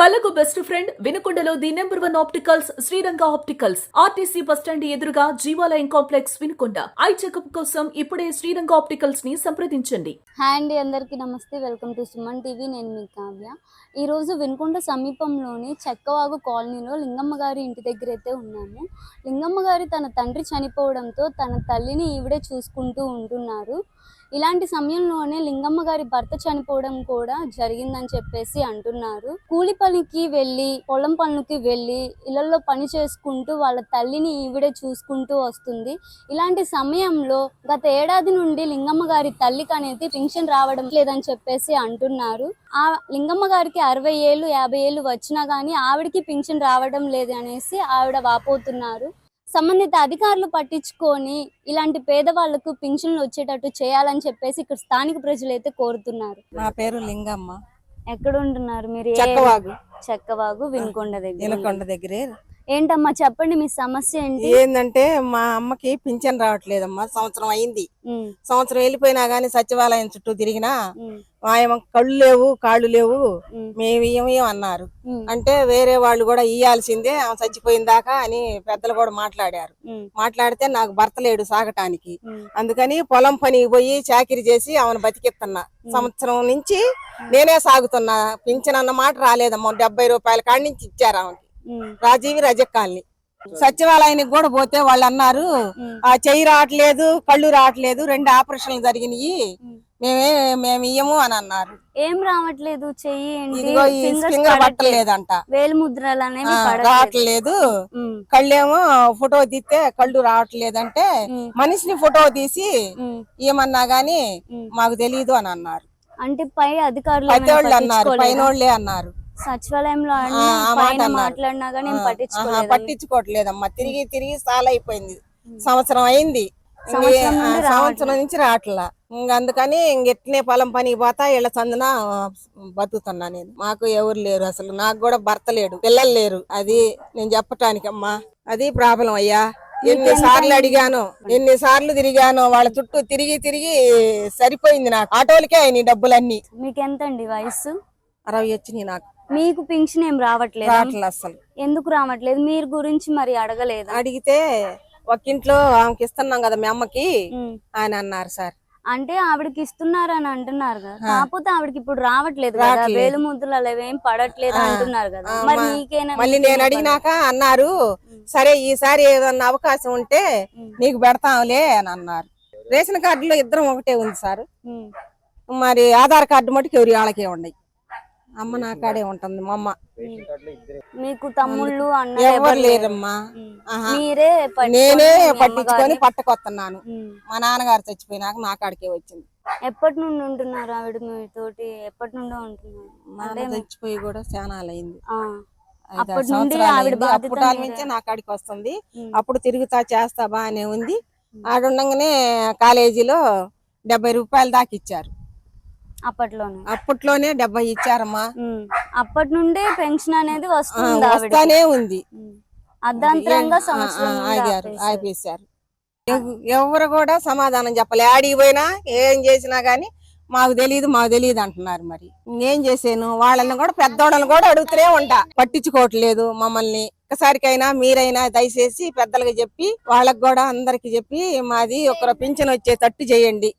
కళ్ళకు best friend వినుకొండలో the number 1 opticals Sriranga opticals RTC bus stand ఎదురుగా Jeevalayam complex Vinukonda. Eye checkup కోసం ఇప్పుడే శ్రీరంగ ఆప్టికల్స్ ని సంప్రదించండి. హాయ్ అండి, అందరికీ నమస్తే. Welcome to Suman TV. నేను మీ కావ్య. ఈరోజు వినుకొండ సమీపంలోని చెక్కవాగు కాలనీలో లింగమ్మ గారి ఇంటి దగ్గర అయితే ఉన్నాము. లింగమ్మ గారి తన తండ్రి చనిపోవడంతో తన తల్లిని ఈవిడే చూసుకుంటూ ఉంటున్నారు. ఇలాంటి సమయంలోనే లింగమ్మ గారి భర్త చనిపోవడం కూడా జరిగిందని చెప్పేసి అంటున్నారు. కూలి పనికి వెళ్ళి పొలం పనులకి వెళ్ళి ఇళ్లలో పని చేసుకుంటూ వాళ్ళ తల్లిని ఈవిడే చూసుకుంటూ వస్తుంది. ఇలాంటి సమయంలో గత ఏడాది నుండి లింగమ్మ గారి తల్లికి అనేది పింఛన్ రావడం లేదని చెప్పేసి అంటున్నారు. ఆ లింగమ్మ గారికి 60 ఏళ్ళు 50 ఏళ్ళు వచ్చినా గానీ ఆవిడకి పింఛన్ రావడం లేదు అనేసి ఆవిడ వాపోతున్నారు. సంబంధిత అధికారులు పట్టించుకొని ఇలాంటి పేదవాళ్లకు పింఛన్లు వచ్చేటట్టు చేయాలని చెప్పేసి ఇక్కడ స్థానిక ప్రజలు అయితే కోరుతున్నారు. నా పేరు లింగమ్మ. ఎక్కడ ఉంటున్నారు మీరు? చెక్కవాగు వినుకొండ దగ్గరే. ఏంటమ్మా చెప్పండి, మీ సమస్య ఏంటి? ఏంటంటే మా అమ్మకి పింఛన్ రావట్లేదమ్మా. సంవత్సరం అయింది. సంవత్సరం వెళ్ళిపోయినా గానీ సచివాలయం చుట్టూ తిరిగినా కళ్ళు లేవు కాళ్ళు లేవు మేము అన్నారు. అంటే వేరే వాళ్ళు కూడా ఇయ్యాల్సిందే చచ్చిపోయిన దాకా అని పెద్దలు కూడా మాట్లాడారు. మాట్లాడితే నాకు భర్త లేడు సాగటానికి, అందుకని పొలం పని పోయి చాకిరి చేసి ఆమెను బతికిస్తున్నా. సంవత్సరం నుంచి నేనే సాగుతున్నా. పింఛన్ అన్న మాట రాలేదమ్మా. 70 రూపాయల కాడి నుంచి ఇచ్చారు ఆమెకి. రాజీవి రజక్ కాలనీ సచివాలయానికి కూడా పోతే వాళ్ళు అన్నారు ఆ చెయ్యి రావట్లేదు కళ్ళు రావట్లేదు, 2 ఆపరేషన్లు జరిగినాయి, మేము ఇయ్యము అని అన్నారు. ఏం రావట్లేదు? చెయ్యి ఫింగర్ పట్టలేదంట, వేలు ముద్రలు అనేవి రావట్లేదు. కళ్ళేమో ఫోటో తీస్తే కళ్ళు రావట్లేదు అంటే మనిషిని ఫోటో తీసి ఏమన్నా గాని మాకు తెలీదు అని అన్నారు. అంటే పై అధికారులు అన్నారు, పైనోళ్లే అన్నారు. సచివాలయంలో మాట్లాడినా కానీ పట్టించుకోవట్లేదమ్మా. తిరిగి తిరిగి సాల్ అయిపోయింది. సంవత్సరం అయింది, సంవత్సరం నుంచి రావట్లా. అందుకని ఎట్నే పొలం పనికి పోతా ఇళ్ళ చందున బతుకుతున్నా నేను. మాకు ఎవరు లేరు, అసలు నాకు కూడా భర్త లేడు, పిల్లలు లేరు. అది నేను చెప్పటానికి అమ్మా, అది ప్రాబ్లం అయ్యా. ఎన్నిసార్లు అడిగాను, ఎన్నిసార్లు తిరిగాను, వాళ్ళ చుట్టూ తిరిగి తిరిగి సరిపోయింది. నాకు ఆటోలకే అయినాయి డబ్బులన్నీ. మీకు ఎంతండి వయసు? 60 వచ్చినాయి నాకు. మీకు పింఛన్ ఏం రావట్లేదు? అసలు ఎందుకు రావట్లేదు? మీరు గురించి మరి అడగలేదు? అడిగితే ఒక ఇంట్లో ఆమెకి ఇస్తున్నాం కదా మీ అమ్మకి ఆయన అన్నారు సార్. అంటే ఆవిడకి ఇస్తున్నారు అని అంటున్నారు కదా, కాకపోతే ఆవిడకి ఇప్పుడు రావట్లేదు కదా, వేలు ముద్దులు అలా ఏం పడట్లేదు అంటున్నారు కదా. మరి మీకేనా? మళ్ళీ నేను అడిగినాక అన్నారు సరే ఈసారి ఏదన్నా అవకాశం ఉంటే నీకు పెడతాంలే అని అన్నారు. రేషన్ కార్డులో ఇద్దరం ఒకటే ఉంది సార్. మరి ఆధార్ కార్డు మటుకు ఎవరి వాళ్ళకే ఉన్నాయి. అమ్మ నా కాడే ఉంటుంది. మా అమ్మ. మీకు తమ్ముళ్ళు అన్న ఎవరు లేరమ్మా. మీరే నేనే పట్టించుకొని పట్టుకొస్తున్నాను. మా నాన్నగారు చచ్చిపోయినాక నా కాడికే వచ్చింది. ఎప్పటి నుండి ఉంటున్నారు ఆవిడ మీతోటి? ఎప్పటి నుండో ఉంటున్నారు? నాన్న చచ్చిపోయి కూడా చాలా అయింది. అప్పటి నుండి ఆవిడ అప్పటి నుంచే నా కాడికి వస్తుంది. అప్పుడు తిరుగుతా చేస్తా బాగానే ఉంది. ఆడుండగానే కాలేజీలో 70 రూపాయలు దాకా ఇచ్చారు. అప్పట్లోనే 70 ఇచ్చారమ్మా. అప్పటి నుండే పెన్షన్ అనేది వస్తానే ఉంది. అర్ధాంతరంగా ఆపేశారు. ఎవరు కూడా సమాధానం చెప్పలే. ఆడికి పోయినా ఏం చేసినా గానీ మాకు తెలియదు అంటున్నారు. మరి ఏం చేసాను? వాళ్ళని కూడా పెద్దోళ్ళని కూడా అడుగుతూనే ఉంటా, పట్టించుకోవట్లేదు మమ్మల్ని. ఒక్కసారికైనా మీరైనా దయచేసి పెద్దలకు చెప్పి వాళ్ళకి కూడా అందరికి చెప్పి మాది ఒక పింఛన్ వచ్చేటట్టు చేయండి.